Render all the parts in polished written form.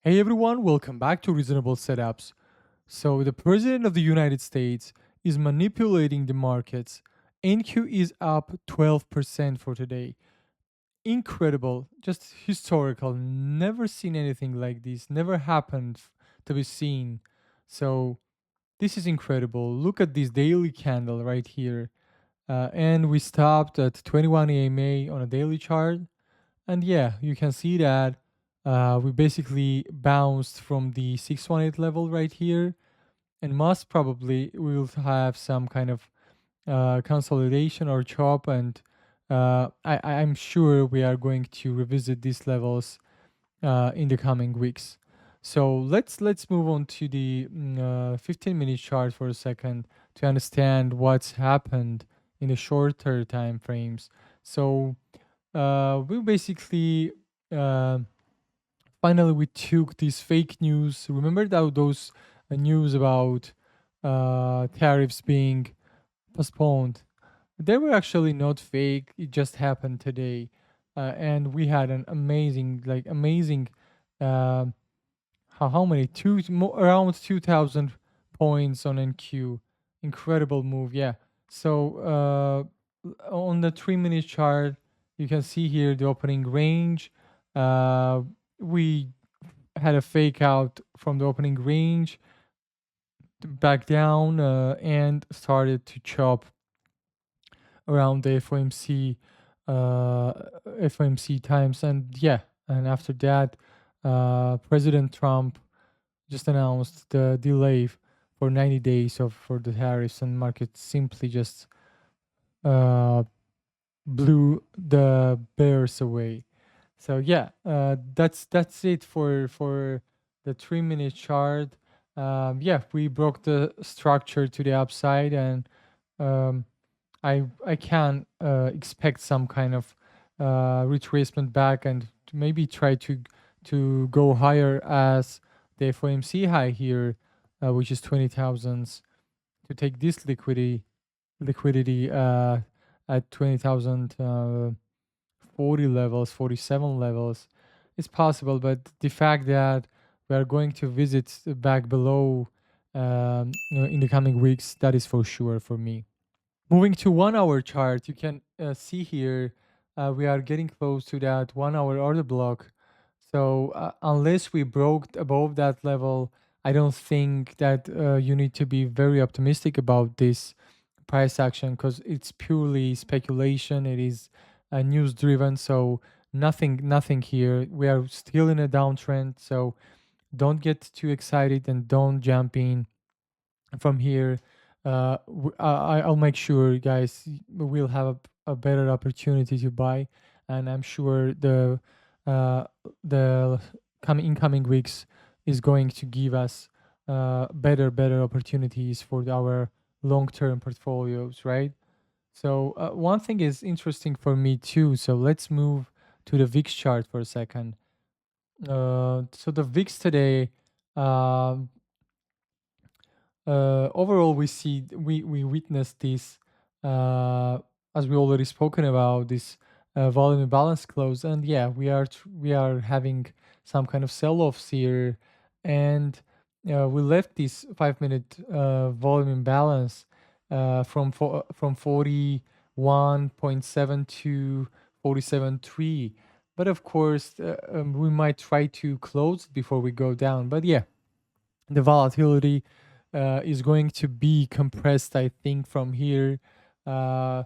Hey everyone, welcome back to Reasonable Setups. So, the President of the United States is manipulating the markets. NQ is up 12% for today. Incredible, just historical. Never seen anything like this. Never happened to be seen. So, this is incredible. Look at this daily candle right here. And we stopped at 21 AMA on a daily chart. And yeah, you can see that we basically bounced from the 618 level right here, and most probably we will have some kind of consolidation or chop, and I'm sure we are going to revisit these levels in the coming weeks. So let's move on to the 15-minute chart for a second to understand what's happened in the shorter time frames. So we basically uh, finally we took these fake news. Remember that those news about tariffs being postponed? They were actually not fake. It just happened today, and we had an amazing, amazing. um how many? Around 2,000 points on NQ. Incredible move, yeah. So on the 3 minute chart, you can see here the opening range. We had a fake out from the opening range, back down, and started to chop around the FOMC times, and yeah, and after that, President Trump just announced the delay for 90 days of for the tariffs, and market simply just uh, blew the bears away. So yeah, that's it for the 3 minute chart. Yeah, we broke the structure to the upside, and um, I can expect some kind of retracement back, and maybe try to go higher as the FOMC high here, which is 20,000s, to take this liquidity at 20,000. 40 levels, 47 levels. It's possible, but the fact that we are going to visit back below in the coming weeks, that is for sure for me. Moving to 1 hour chart, you can see here we are getting close to that 1 hour order block. So unless we broke above that level, I don't think that you need to be very optimistic about this price action, because it's purely speculation. It is news driven, so nothing here. We are still in a downtrend, so don't get too excited and don't jump in from here. I'll make sure, guys, we'll have a better opportunity to buy, and I'm sure uh, the coming incoming weeks is going to give us better opportunities for our long term portfolios, right? So one thing is interesting for me too. So let's move to the VIX chart for a second. So the VIX today, um overall, we witnessed this, uh, as we already spoken about this volume imbalance close, and yeah, we are having some kind of sell-offs here, and we left this 5 minute volume imbalance from 41.7 to 47.3. But of course, we might try to close before we go down. But yeah, the volatility is going to be compressed, I think, from here uh,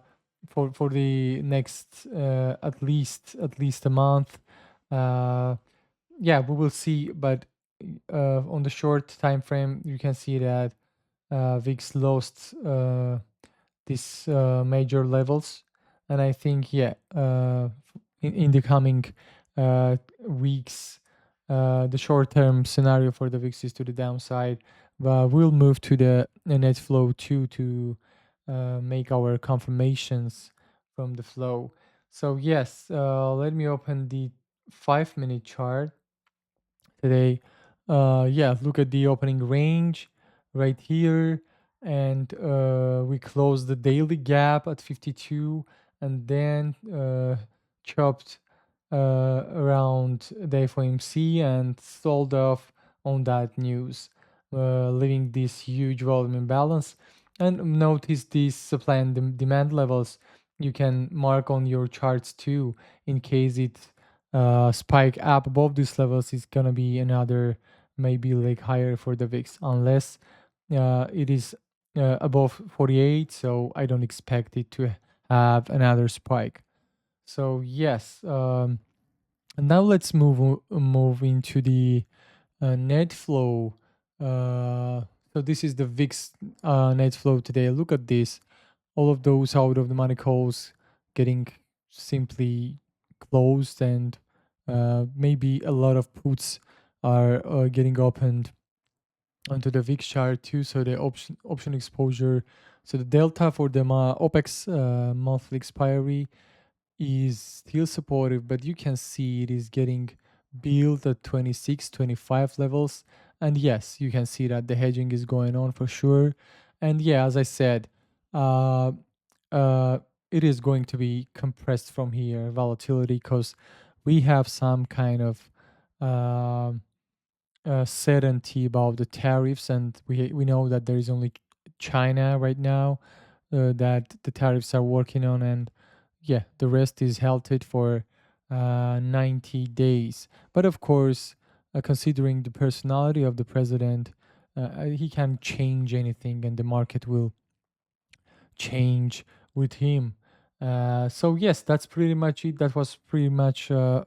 for the next at least a month. Uh, yeah, we will see, but on the short time frame, you can see that VIX lost these major levels, and I think yeah, in the coming weeks, the short-term scenario for the VIX is to the downside, but we'll move to the net flow too to make our confirmations from the flow. So yes, let me open the 5 minute chart today. Yeah, look at the opening range right here, and we closed the daily gap at 52, and then chopped around the FOMC and sold off on that news, leaving this huge volume imbalance. And notice these supply and demand levels. You can mark on your charts too, in case it spike up above these levels. It's gonna be another maybe like higher for the VIX, unless it is above 48. So I don't expect it to have another spike. So yes, and now let's move into the net flow. So this is the VIX net flow today. Look at this. All of those out of the money calls getting simply closed, and maybe a lot of puts are getting opened onto the VIX chart too. So the option exposure. So the delta for the OPEX monthly expiry is still supportive, but you can see it is getting built at 26, 25 levels. And yes, you can see that the hedging is going on for sure. And yeah, as I said, uh, uh, it is going to be compressed from here, volatility, because we have some kind of um certainty about the tariffs, and we know that there is only China right now that the tariffs are working on, and yeah, the rest is halted for 90 days. But of course, considering the personality of the president, he can change anything, and the market will change with him. So yes, that's pretty much it. That was pretty much a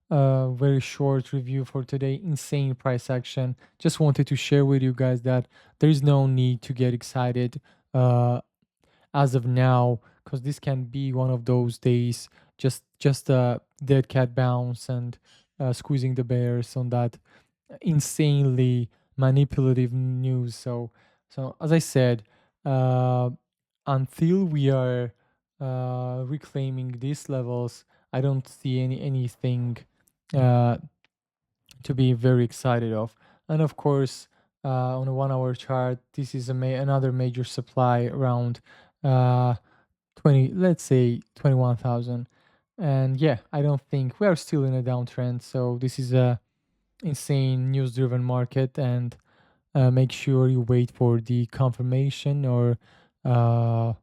very short review for today. Insane price action. Just wanted to share with you guys that there is no need to get excited as of now, because this can be one of those days. Just a dead cat bounce and squeezing the bears on that insanely manipulative news. So as I said, uh, until we are reclaiming these levels, I don't see anything uh, to be very excited of. And of course, on a 1 hour chart, this is another major supply around uh, 20, let's say 21,000. And yeah, I don't think we are still in a downtrend. So this is a insane news driven market, and make sure you wait for the confirmation or uh,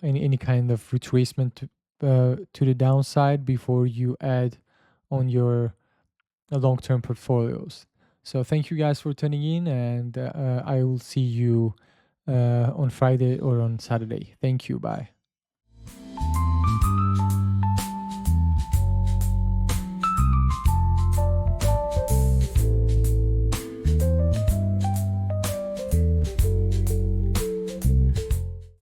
any kind of retracement to the downside before you add on your long-term portfolios. So thank you guys for tuning in, and I will see you on Friday or on Saturday. Thank you. Bye.